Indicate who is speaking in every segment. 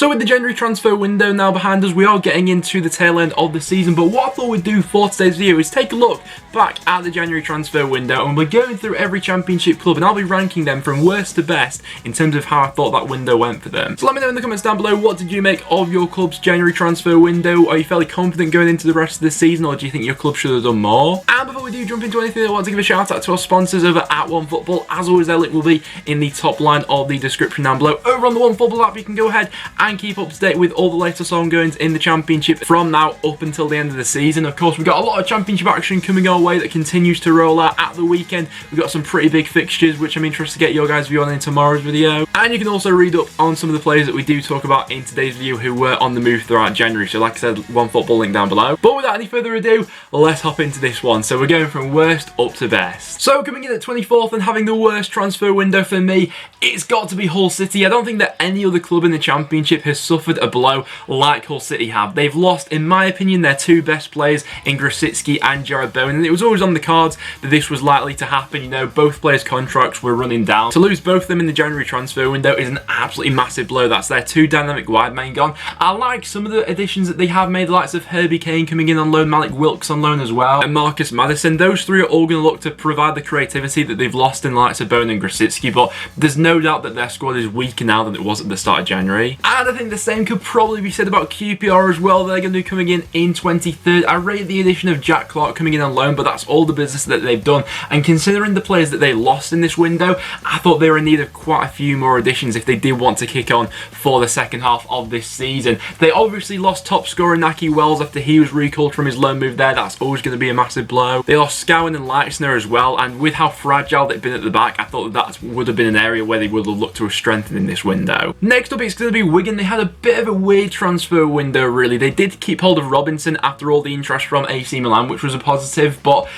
Speaker 1: So with the January transfer window now behind us, we are getting into the tail end of the season, but what I thought we'd do for today's video is take a look back at the January transfer window, and we're going through every championship club and I'll be ranking them from worst to best in terms of how I thought that window went for them. So let me know in the comments down below, what did you make of your club's January transfer window? Are you fairly confident going into the rest of the season, or do you think your club should have done more? And before we do jump into anything, I want to give a shout out to our sponsors over at OneFootball. As always, their link will be in the top line of the description down below. Over on the OneFootball app, you can go ahead and keep up to date with all the latest ongoings in the championship from now up until the end of the season. Of course, we've got a lot of championship action coming our way that continues to roll out at the weekend. We've got some pretty big fixtures, which I'm interested to get your guys' view on in tomorrow's video. And you can also read up on some of the players that we do talk about in today's video who were on the move throughout January. So like I said, OneFootball link down below. But without any further ado, let's hop into this one. So we're going from worst up to best. So coming in at 24th and having the worst transfer window for me, it's got to be Hull City. I don't think that any other club in the championship has suffered a blow like Hull City have. They've lost, in my opinion, their two best players in Grosicki and Jarrod Bowen, and it was always on the cards that this was likely to happen. You know, both players' contracts were running down. To lose both of them in the January transfer window is an absolutely massive blow. That's their two dynamic wide men gone. I like some of the additions that they have made, the likes of Herbie Kane coming in on loan, Malik Wilks on loan as well, and Marcus Maddison. Those three are all going to look to provide the creativity that they've lost in the likes of Bowen and Grosicki, but there's no doubt that their squad is weaker now than it was at the start of January. And I think the same could probably be said about QPR as well. They're going to be coming in 23rd. I rate the addition of Jack Clark coming in on loan, but that's all the business that they've done. And considering the players that they lost in this window, I thought they were in need of quite a few more additions if they did want to kick on for the second half of this season. They obviously lost top scorer Nahki Wells after he was recalled from his loan move there. That's always going to be a massive blow. They lost Scowen and Leitzner as well, and with how fragile they've been at the back, I thought that would have been an area where they would have looked to have strengthened in this window. Next up, it's going to be Wigan. They had a bit of a weird transfer window, really. They did keep hold of Robinson after all the interest from AC Milan, which was a positive, but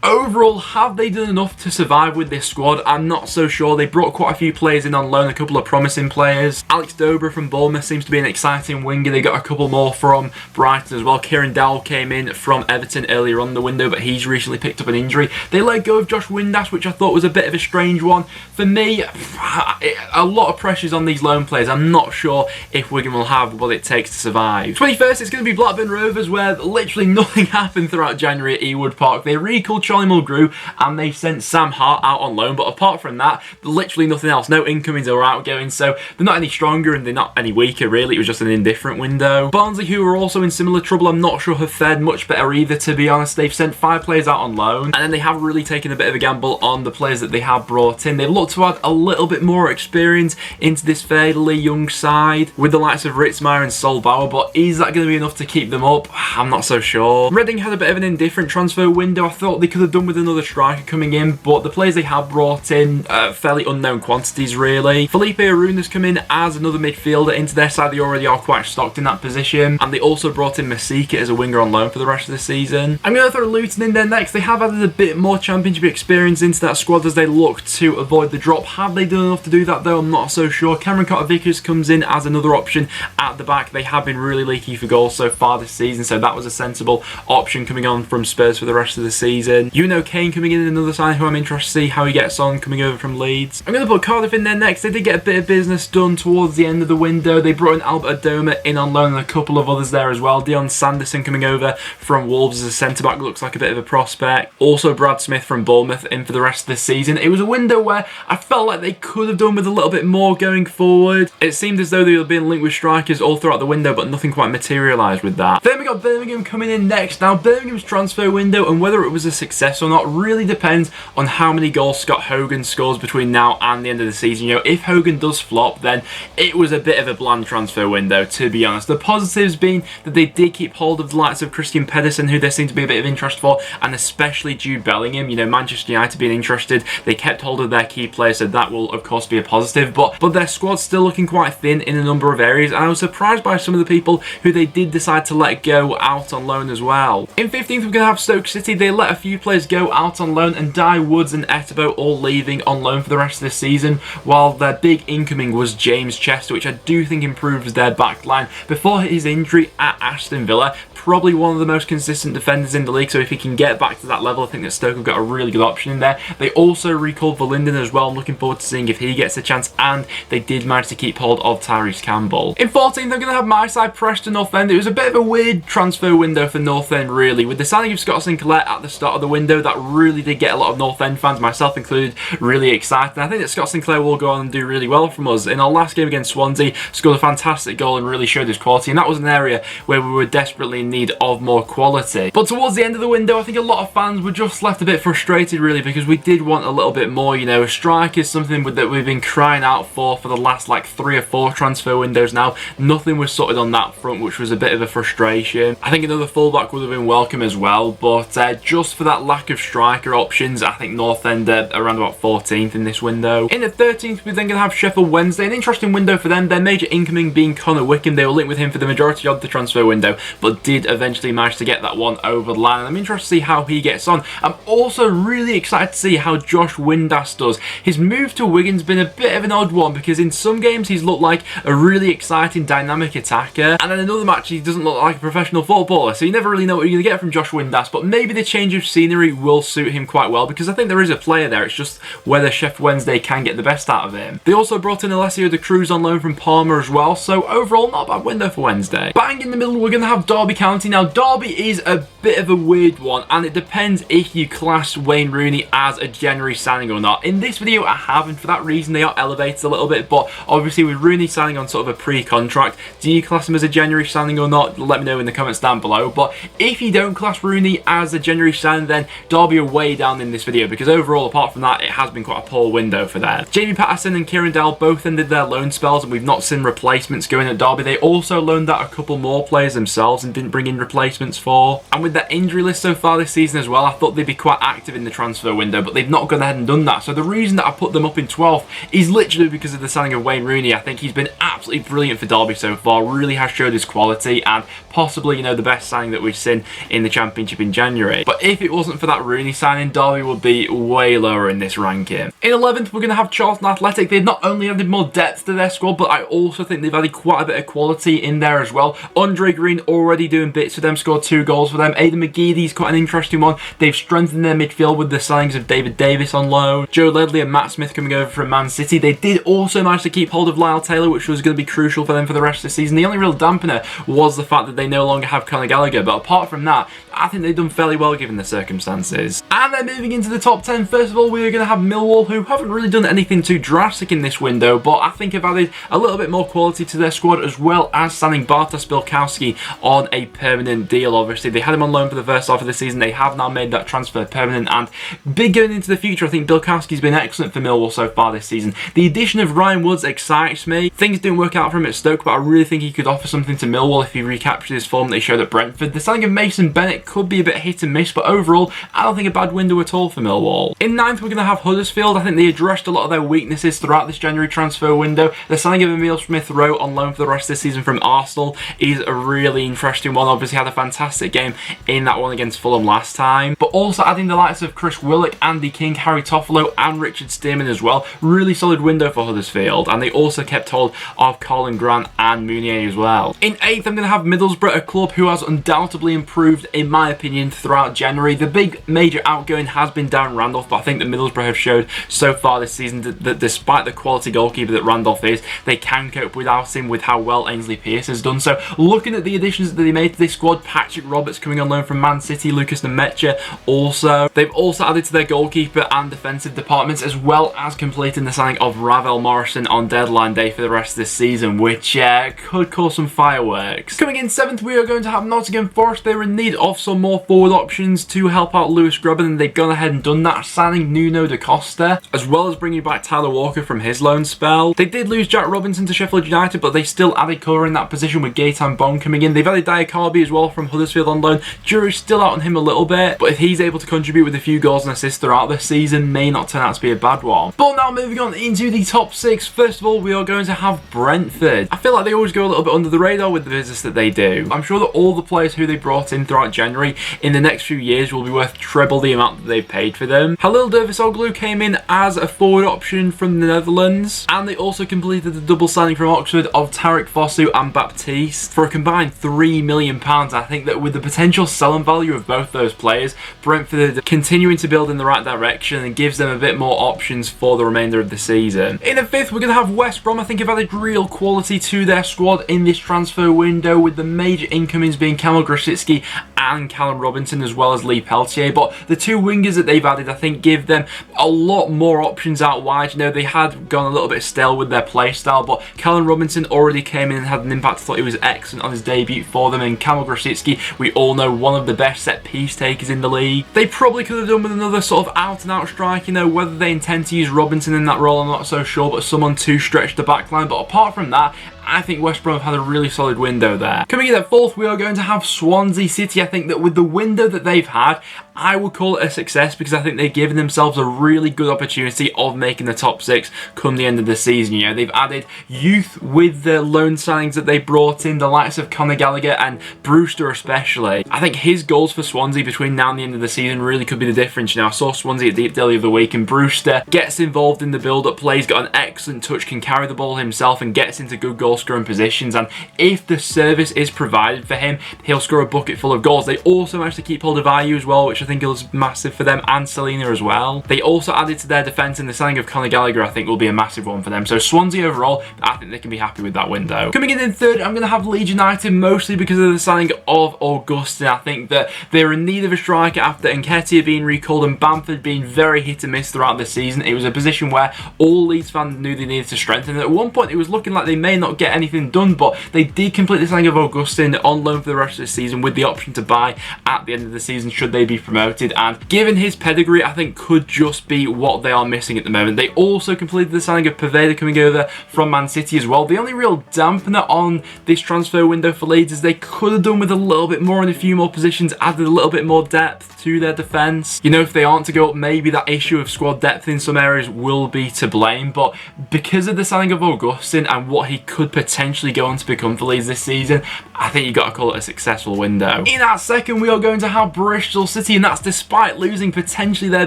Speaker 1: overall, have they done enough to survive with this squad? I'm not so sure. They brought quite a few players in on loan, a couple of promising players. Alex Dobra from Bournemouth seems to be an exciting winger. They got a couple more from Brighton as well. Kieran Dowell came in from Everton earlier on in the window, but he's recently picked up an injury. They let go of Josh Windass, which I thought was a bit of a strange one. For me, a lot of pressures on these loan players. I'm not sure if Wigan will have what it takes to survive. 21st, it's going to be Blackburn Rovers, where literally nothing happened throughout January at Ewood Park. They recalled Charlie Mulgrew and they sent Sam Hart out on loan, but apart from that, literally nothing else. No incomings or outgoings, so they're not any stronger and they're not any weaker, really. It was just an indifferent window. Barnsley, who are also in similar trouble, I'm not sure have fared much better either, to be honest. They've sent 5 players out on loan, and then they have really taken a bit of a gamble on the players that they have brought in. They've looked to add a little bit more experience into this fairly young side with the likes of Ritzmaier and Solbauer, but is that going to be enough to keep them up? I'm not so sure. Reading had a bit of an indifferent transfer window. I thought they could have done with another striker coming in, but the players they have brought in, fairly unknown quantities, really. Felipe Arun has come in as another midfielder into their side. They already are quite stocked in that position, and they also brought in Masika as a winger on loan for the rest of the season. I'm going to throw Luton in there next. They have added a bit more championship experience into that squad as they look to avoid the drop. Have they done enough to do that, though? I'm not so sure. Cameron Cotter-Vickers comes in as another option at the back. They have been really leaky for goals so far this season, so that was a sensible option coming on from Spurs for the rest of the season. Kane coming in another sign who I'm interested to see how he gets on coming over from Leeds. I'm going to put Cardiff in there next. They did get a bit of business done towards the end of the window. They brought in Albert Adoma in on loan and a couple of others there as well. Dion Sanderson coming over from Wolves as a centre-back, looks like a bit of a prospect. Also Brad Smith from Bournemouth in for the rest of the season. It was a window where I felt like they could have done with a little bit more going forward. It seemed as though they were being linked with strikers all throughout the window, but nothing quite materialised with that. Then we got Birmingham coming in next. Now, Birmingham's transfer window and whether it was a success or not really depends on how many goals Scott Hogan scores between now and the end of the season. You know, if Hogan does flop, then it was a bit of a bland transfer window, to be honest. The positives being that they did keep hold of the likes of Christian Pedersen, who there seemed to be a bit of interest for, and especially Jude Bellingham. You know, Manchester United being interested, they kept hold of their key players, so that will of course be a positive, but their squad's still looking quite thin in a number of areas, and I was surprised by some of the people who they did decide to let go out on loan as well. In 15th, we're going to have Stoke City. They let a few players go out on loan, and Dai Woods and Etebo all leaving on loan for the rest of the season, while their big incoming was James Chester, which I do think improves their back line. Before his injury at Aston Villa, probably one of the most consistent defenders in the league, so if he can get back to that level, I think that Stoke have got a really good option in there. They also recalled Verlinden as well. I'm looking forward to seeing if he gets a chance, and they did manage to keep hold of Tyrese Campbell. In 14th, I'm going to have my side, Preston North End. It was a bit of a weird transfer window for North End, really. With the signing of Scott Sinclair at the start of the window, that really did get a lot of North End fans, myself included, really excited. And I think that Scott Sinclair will go on and do really well from us. In our last game against Swansea, scored a fantastic goal and really showed his quality, and that was an area where we were desperately in need of more quality. But towards the end of the window, I think a lot of fans were just left a bit frustrated, really, because we did want a little bit more. You know, a strike is something that we've been crying out for the last like 3 or 4 transfer windows now. Nothing was sorted on that front, which was a bit of a frustration. I think another fullback would have been welcome as well, but just for that lack of striker options, I think North End are around about 14th in this window. In the 13th, we're then going to have Sheffield Wednesday. An interesting window for them. Their major incoming being Connor Wickham. They were linked with him for the majority of the transfer window, but did eventually manage to get that one over the line. And I'm interested to see how he gets on. I'm also really excited to see how Josh Windass does. His move to Wigan's been a bit of an odd one, because in some games he's looked like a really exciting, dynamic attacker, and in another match he doesn't look like a professional footballer, so you never really know what you're going to get from Josh Windass. But maybe the change of scenery will suit him quite well, because I think there is a player there. It's just whether Sheffield Wednesday can get the best out of him. They also brought in Alessio De Cruz on loan from Parma as well, so overall not a bad window for Wednesday. Bang in the middle, we're going to have Derby County. Now Derby is a bit of a weird one, and it depends if you class Wayne Rooney as a January signing or not. In this video I haven't, for that reason they are elevated a little bit, but obviously with Rooney signing on sort of a pre-contract, do you class him as a January signing or not? Let me know in the comments down below. But if you don't class Rooney as a January signing, then Derby are way down in this video, because overall, apart from that, it has been quite a poor window for them. Jamie Patterson and Kieran Dell both ended their loan spells, and we've not seen replacements going at Derby. They also loaned out a couple more players themselves and didn't bring in replacements for. And with their injury list so far this season as well, I thought they'd be quite active in the transfer window, but they've not gone ahead and done that. So the reason that I put them up in 12th is literally because of the signing of Wayne Rooney. I think he's been absolutely brilliant for Derby so far, really has showed his quality, and possibly, you know, the best signing that we've seen in the Championship in January. But if it wasn't for that Rooney signing, Derby would be way lower in this ranking. In 11th, we're going to have Charlton Athletic. They've not only added more depth to their squad, but I also think they've added quite a bit of quality in there as well. Andre Green already doing bits for them, scored 2 goals for them. Aidan McGeady's quite an interesting one. They've strengthened their midfield with the signings of David Davis on loan, Joe Ledley and Matt Smith coming over from Man City. They did also manage to keep hold of Lyle Taylor, which was going to be crucial for them for the rest of the season. The only real dampener was the fact that they no longer have Conor Gallagher, but apart from that, I think they've done fairly well given the circumstances. And then moving into the top 10, first of all, we're going to have Millwall, who haven't really done anything too drastic in this window, but I think have added a little bit more quality to their squad, as well as signing Bartosz Białkowski on a permanent deal. Obviously, they had him on loan for the first half of the season. They have now made that transfer permanent, and big going into the future. I think Białkowski's been excellent for Millwall so far this season. The addition of Ryan Woods excites me. Things didn't work out for him at Stoke, but I really think he could offer something to Millwall if he recaptured his form that he showed at Brentford. The signing of Mason Bennett could be a bit hit and miss, but overall, I don't think a bad window at all for Millwall. In 9th, we're going to have Huddersfield. I think they addressed a lot of their weaknesses throughout this January transfer window. The signing of Emile Smith-Rowe on loan for the rest of the season from Arsenal is a really interesting one. Obviously had a fantastic game in that one against Fulham last time, but also adding the likes of Chris Willock, Andy King, Harry Toffolo and Richard Stearman as well. Really solid window for Huddersfield, and they also kept hold of Colin Grant and Mounier as well. In 8th, I'm going to have Middlesbrough, a club who has undoubtedly improved, in my opinion, throughout January. The big major outgoing has been Darren Randolph, but I think that Middlesbrough have showed so far this season that despite the quality goalkeeper that Randolph is, they can cope without him with how well Ainsley Pearce has done. So looking at the additions that they made to this squad, Patrick Roberts coming on loan from Man City, Lucas Nemecha also. They've also added to their goalkeeper and defensive departments, as well as completing the signing of Ravel Morrison on deadline day for the rest of this season, which could cause some fireworks. Coming in 7th, we are going to have Nottingham Forest. They were in need of some more forward options to help out Lewis Grubban, and they've gone ahead and done that, signing Nuno da Costa, as well as bringing back Tyler Walker from his loan spell. They did lose Jack Robinson to Sheffield United, but they still added cover in that position with Gaetan Bong coming in. They've added Diakarby as well from Huddersfield on loan. Jury's still out on him a little bit, but if he's able to contribute with a few goals and assists throughout the season, may not turn out to be a bad one. But now moving on into the top 6, first of all, we are going to have Brentford. I feel like they always go a little bit under the radar with the business that they do. I'm sure that all the players who they brought in throughout January in the next few years will be worth treble the amount that they've paid for them. Halil Dervisoglu came in as a forward option from the Netherlands, and they also completed the double signing from Oxford of Tariq Fosu and Baptiste for a combined £3 million. I think that with the potential selling value of both those players, Brentford are continuing to build in the right direction and gives them a bit more options for the remainder of the season. In the 5th, we're going to have West Brom. I think have added really real quality to their squad in this transfer window, with the major incomings being Kamil Grosicki and Callum Robinson, as well as Lee Peltier. But the two wingers that they've added, I think, give them a lot more options out wide. You know, they had gone a little bit stale with their play style, but Callum Robinson already came in and had an impact. I thought he was excellent on his debut for them. And Kamil Grosicki, we all know, one of the best set piece takers in the league. They probably could have done with another sort of out and out striker. You know, whether they intend to use Robinson in that role, I'm not so sure, but someone to stretch the back line. But apart from that, I think West Brom have had a really solid window there. Coming in at fourth, we are going to have Swansea City. I think that with the window that they've had, I would call it a success, because I think they've given themselves a really good opportunity of making the top six come the end of the season. You know, they've added youth with the loan signings that they brought in, the likes of Conor Gallagher and Brewster especially. I think his goals for Swansea between now and the end of the season really could be the difference. You know, I saw Swansea at Deep Daily of the week, and Brewster gets involved in the build-up plays, got an excellent touch, can carry the ball himself, and gets into good goal scoring positions. And if the service is provided for him, he'll score a bucket full of goals. They also managed to keep hold of Ayew as well, which I think is massive for them, and Selena as well. They also added to their defence, and the signing of Conor Gallagher I think will be a massive one for them. So Swansea overall, I think they can be happy with that window. Coming in third, I'm going to have Leeds United, mostly because of the signing of Augustin. I think that they're in need of a striker after Nketiah being recalled and Bamford being very hit and miss throughout the season. It was a position where all Leeds fans knew they needed to strengthen. At one point, it was looking like they may not get anything done, but they did complete the signing of Augustin on loan for the rest of the season, with the option to buy at the end of the season should they be promoted. And given his pedigree, I think could just be what they are missing at the moment. They also completed the signing of Poveda coming over from Man City as well. The only real dampener on this transfer window for Leeds is they could have done with a little bit more in a few more positions, added a little bit more depth to their defence. You know, if they aren't to go up, maybe that issue of squad depth in some areas will be to blame, but because of the signing of Augustin and what he could potentially go on to become for Leeds this season, I think you've got to call it a successful window. In our second, we are going to have Bristol City, and that's despite losing potentially their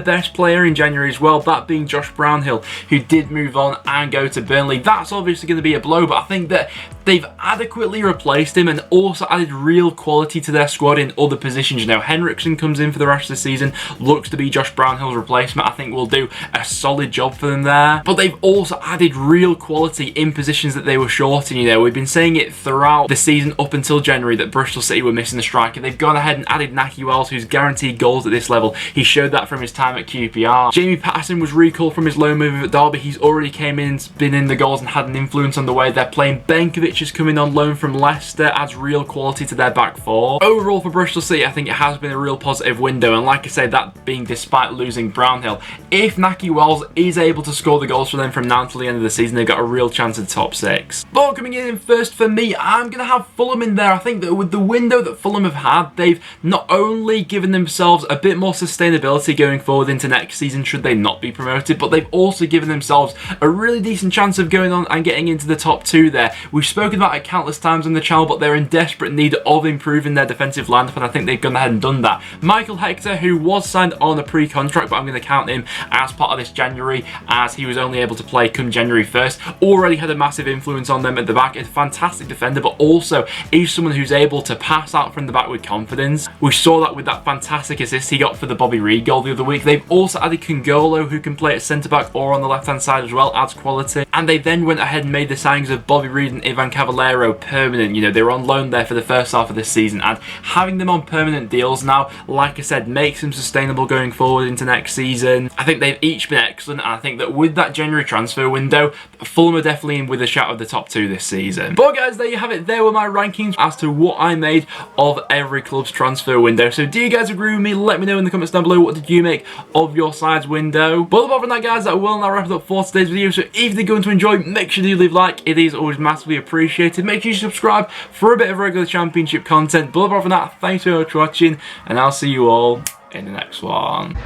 Speaker 1: best player in January as well, that being Josh Brownhill, who did move on and go to Burnley. That's obviously going to be a blow, but I think that they've adequately replaced him and also added real quality to their squad in other positions. You know, Henriksen comes in for the rest of the season, looks to be Josh Brownhill's replacement. I think will do a solid job for them there. But they've also added real quality in positions that they were short in. You know, we've been saying it throughout the season up until January that Bristol City were missing the striker. They've gone ahead and added Nahki Wells, who's guaranteed goals at this level. He showed that from his time at QPR. Jamie Patterson was recalled from his loan move at Derby. He's already came in, been in the goals and had an influence on the way they're playing. Benkovic is coming on loan from Leicester, adds real quality to their back four. Overall for Bristol City, I think it has been a real positive window, and like I say, that being despite losing Brownhill. If Nahki Wells is able to score the goals for them from now until the end of the season, they've got a real chance at the top six. But coming in first for me, I'm going to have Fulham in there. I think that with the window that Fulham have had, they've not only given themselves a bit more sustainability going forward into next season should they not be promoted, but they've also given themselves a really decent chance of going on and getting into the top two there. We've spoken about it countless times on the channel, but they're in desperate need of improving their defensive lineup, and I think they've gone ahead and done that. Michael Hector, who was signed on a pre-contract, but I'm going to count him as part of this January, as he was only able to play come January 1st, already had a massive influence on them at the back. A fantastic defender, but also he's someone who's able to pass out from the back with confidence. We saw that with that fantastic assist he got for the Bobby Reed goal the other week. They've also added Kongolo, who can play at centre-back or on the left-hand side as well, adds quality. And they then went ahead and made the signings of Bobby Reed and Ivan Cavallero permanent. You know, they were on loan there for the first half of this season, and having them on permanent deals now, like I said, makes them sustainable going forward into next season. I think they've each been excellent, and I think that with that January transfer window, Fulham are definitely in with a shout of the top two this season. But guys, there you have it. There were my rankings as to what I made of every club's transfer window. So do you guys agree with me? Let me know in the comments down below. What did you make of your side's window? But apart from that, guys, that will now wrap it up for today's video. So if you're going to enjoy, make sure you leave a like. It is always massively appreciated. Make sure you subscribe for a bit of regular Championship content. But apart from that, thanks so much for watching, and I'll see you all in the next one.